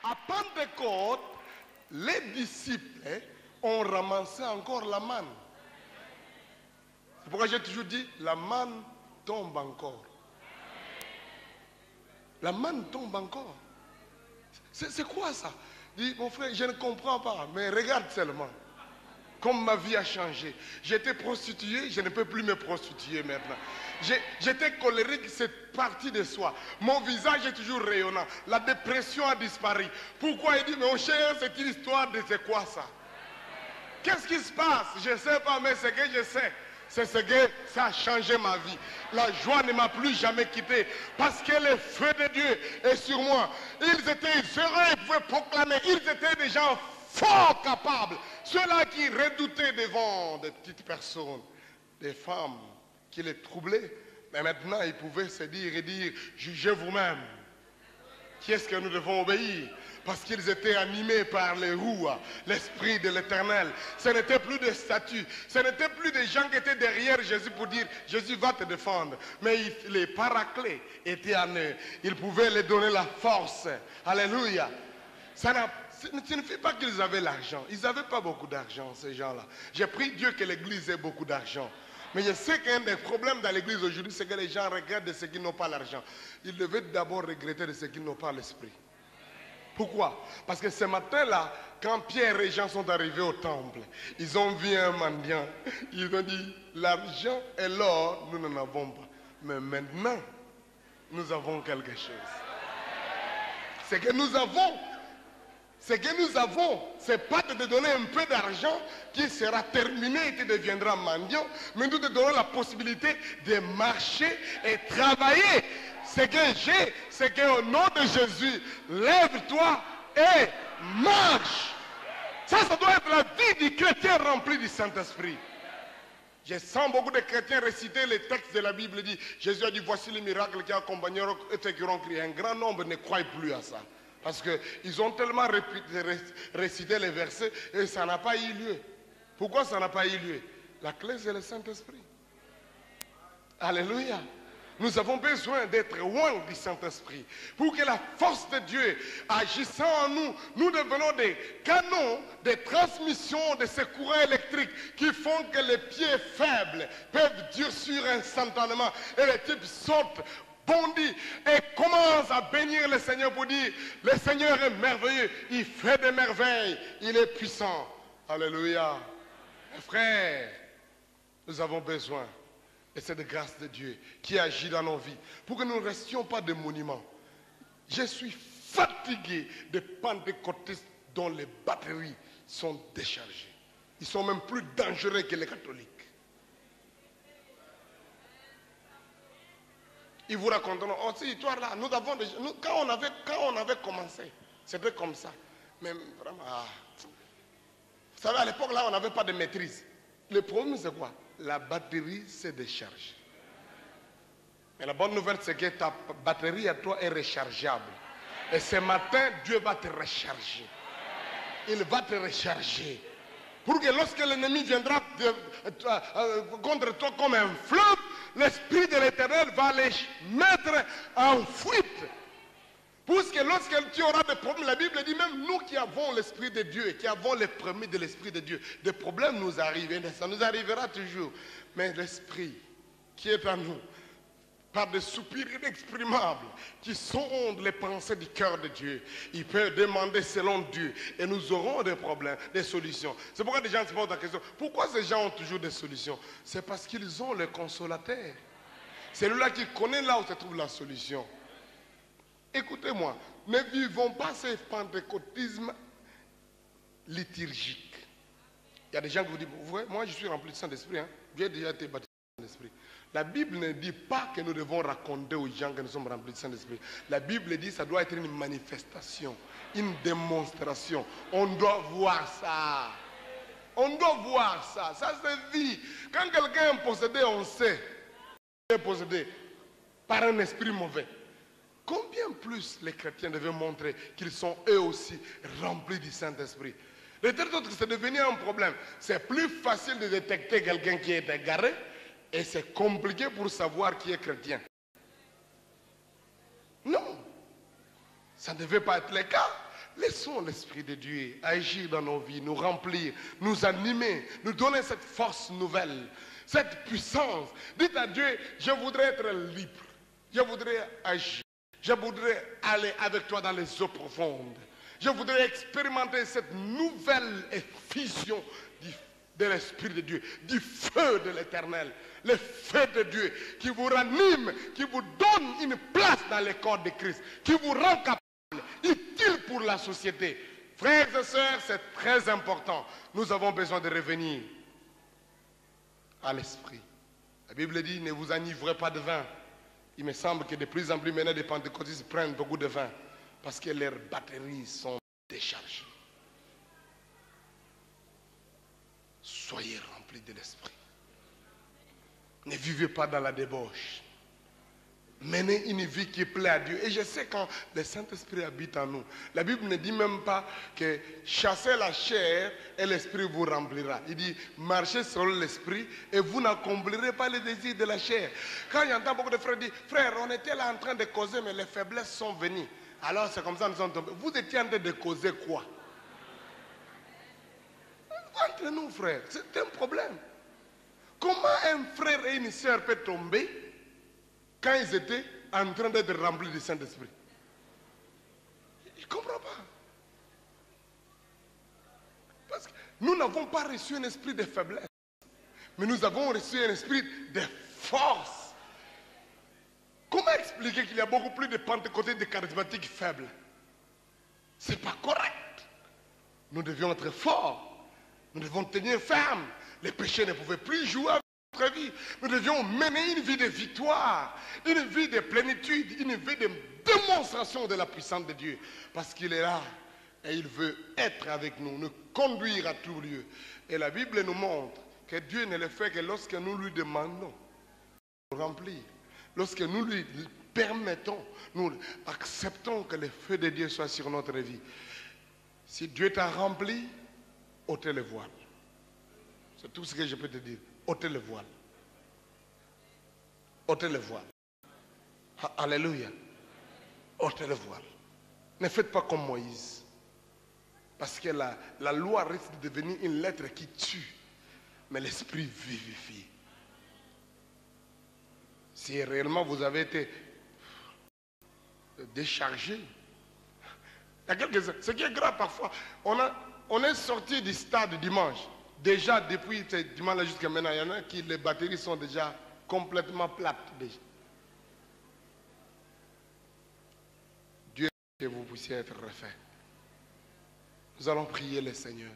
À Pentecôte, les disciples ont ramassé encore la manne. C'est pourquoi j'ai toujours dit, la manne tombe encore. La manne tombe encore. C'est quoi ça? Dis, mon frère, je ne comprends pas, mais regarde seulement. Comme ma vie a changé. J'étais prostituée, je ne peux plus me prostituer maintenant. J'étais colérique, c'est parti de soi. Mon visage est toujours rayonnant. La dépression a disparu. Pourquoi il dit, mais mon cher, c'est une histoire de c'est quoi ça? Qu'est-ce qui se passe? Je ne sais pas, mais ce que je sais, c'est ce que ça a changé ma vie. La joie ne m'a plus jamais quitté parce que le feu de Dieu est sur moi. Ils étaient heureux, ils pouvaient proclamer. Ils étaient des gens fort capables. Ceux-là qui redoutaient devant des petites personnes, des femmes qui les troublaient. Mais maintenant, ils pouvaient se dire et dire, jugez vous-même. Qui est-ce que nous devons obéir? Parce qu'ils étaient animés par les roues, l'esprit de l'Éternel. Ce n'était plus des statues, ce n'était plus des gens qui étaient derrière Jésus pour dire Jésus va te défendre. Mais les paraclés étaient en eux. Ils pouvaient leur donner la force. Alléluia. Ça ne signifie pas qu'ils avaient l'argent. Ils n'avaient pas beaucoup d'argent, ces gens-là. J'ai pris Dieu que l'Église ait beaucoup d'argent. Mais je sais qu'un des problèmes dans l'Église aujourd'hui, c'est que les gens regrettent de ceux qui n'ont pas l'argent. Ils devaient d'abord regretter de ceux qui n'ont pas l'esprit. Pourquoi? Parce que ce matin-là, quand Pierre et Jean sont arrivés au temple, ils ont vu un mendiant. Ils ont dit, l'argent et l'or, nous n'en avons pas. Mais maintenant, nous avons quelque chose. Ce que nous avons, c'est pas de te donner un peu d'argent qui sera terminé et tu deviendras mendiant, mais nous te donnons la possibilité de marcher et travailler. Ce que j'ai, c'est qu'au nom de Jésus, lève-toi et marche. Ça doit être la vie du chrétien rempli du Saint-Esprit. Je sens beaucoup de chrétiens réciter les textes de la Bible. Dit, Jésus a dit, voici les miracles qui accompagneront ceux qui auront crié. Un grand nombre ne croient plus à ça. Parce qu'ils ont tellement récité les versets et ça n'a pas eu lieu. Pourquoi ça n'a pas eu lieu? La clé, c'est le Saint-Esprit. Alléluia. Nous avons besoin d'être loin du Saint-Esprit pour que la force de Dieu agissant en nous, nous devenons des canons de transmission de ces courants électriques qui font que les pieds faibles peuvent durcir instantanément et les types sautent, bondissent et commencent à bénir le Seigneur pour dire le Seigneur est merveilleux, il fait des merveilles, il est puissant. Alléluia. Mes frères, nous avons besoin de cette grâce de Dieu qui agit dans nos vies pour que nous ne restions pas des monuments. Je suis fatigué des pentecôtistes dont les batteries sont déchargées. Ils sont même plus dangereux que les catholiques. Ils vous raconteront, oh, cette histoire-là, nous avons déjà, quand on avait commencé, c'était comme ça. Mais vraiment, vous savez, à l'époque, là, on n'avait pas de maîtrise. Le problème, c'est quoi? La batterie se décharge. Mais la bonne nouvelle, c'est que ta batterie à toi est rechargeable. Et ce matin, Dieu va te recharger. Il va te recharger. Pour que lorsque l'ennemi viendra contre toi comme un fleuve, l'Esprit de l'Éternel va les mettre en fuite. Puisque lorsque tu auras des problèmes, la Bible dit même nous qui avons l'Esprit de Dieu et qui avons les premiers de l'Esprit de Dieu, des problèmes nous arrivent, et ça nous arrivera toujours. Mais l'Esprit qui est en nous, par des soupirs inexprimables qui sondent les pensées du cœur de Dieu, il peut demander selon Dieu et nous aurons des problèmes, des solutions. C'est pourquoi des gens se posent la question, pourquoi ces gens ont toujours des solutions? C'est parce qu'ils ont le consolateur. C'est lui-là qui connaît là où se trouve la solution. Écoutez-moi, ne vivons pas ce pentecôtisme liturgique. Il y a des gens qui vous disent, vous voyez, moi je suis rempli de Saint-Esprit, hein? J'ai déjà été baptisé de Saint-Esprit. La Bible ne dit pas que nous devons raconter aux gens que nous sommes remplis de Saint-Esprit. La Bible dit que ça doit être une manifestation, une démonstration. On doit voir ça. On doit voir ça. Ça se vit. Quand quelqu'un est possédé, on sait qu'il est possédé par un esprit mauvais. Combien plus les chrétiens devaient montrer qu'ils sont eux aussi remplis du Saint-Esprit? De telle sorte que c'est devenu un problème. C'est plus facile de détecter quelqu'un qui est égaré et c'est compliqué pour savoir qui est chrétien. Non, ça ne devait pas être le cas. Laissons l'Esprit de Dieu agir dans nos vies, nous remplir, nous animer, nous donner cette force nouvelle, cette puissance. Dites à Dieu, je voudrais être libre, je voudrais agir, je voudrais aller avec toi dans les eaux profondes. Je voudrais expérimenter cette nouvelle effusion de l'Esprit de Dieu, du feu de l'Éternel, le feu de Dieu qui vous ranime, qui vous donne une place dans le corps de Christ, qui vous rend capable, utile pour la société. Frères et sœurs, c'est très important. Nous avons besoin de revenir à l'Esprit. La Bible dit, ne vous enivrez pas de vin. Il me semble que de plus en plus maintenant, les pentecôtistes prennent beaucoup de vin parce que leurs batteries sont déchargées. Soyez remplis de l'Esprit. Ne vivez pas dans la débauche. Menez une vie qui plaît à Dieu. Et je sais quand le Saint-Esprit habite en nous. La Bible ne dit même pas que chassez la chair et l'Esprit vous remplira. Il dit marchez selon l'Esprit et vous n'accomplirez pas les désirs de la chair. Quand j'entends beaucoup de frères dire, frère, on était là en train de causer, mais les faiblesses sont venues. Alors c'est comme ça que nous sommes tombés. Vous étiez en train de causer quoi? Entre nous, frères, c'est un problème. Comment un frère et une sœur peuvent tomber quand ils étaient en train d'être remplis du Saint-Esprit? Je ne comprends pas. Parce que nous n'avons pas reçu un esprit de faiblesse, mais nous avons reçu un esprit de force. Comment expliquer qu'il y a beaucoup plus de pentecôtistes, de charismatiques faibles? Ce n'est pas correct. Nous devions être forts. Nous devons tenir ferme. Les péchés ne pouvaient plus jouer avec notre vie. Nous devions mener une vie de victoire, une vie de plénitude, une vie de démonstration de la puissance de Dieu. Parce qu'il est là et il veut être avec nous, nous conduire à tout lieu. Et la Bible nous montre que Dieu ne le fait que lorsque nous lui demandons de nous remplir. Lorsque nous lui permettons, nous acceptons que le feu de Dieu soit sur notre vie. Si Dieu t'a rempli, ôtez le voile. C'est tout ce que je peux te dire. Ôtez le voile. Ôtez le voile. Alléluia. Ôtez le voile. Ne faites pas comme Moïse. Parce que la loi risque de devenir une lettre qui tue. Mais l'esprit vivifie. Si réellement vous avez été déchargé. Ce qui est grave parfois, on est sorti du stade dimanche. Déjà, depuis ce dimanche jusqu'à maintenant, il y en a qui, les batteries sont déjà complètement plates. Déjà. Dieu, que vous puissiez être refait. Nous allons prier le Seigneur.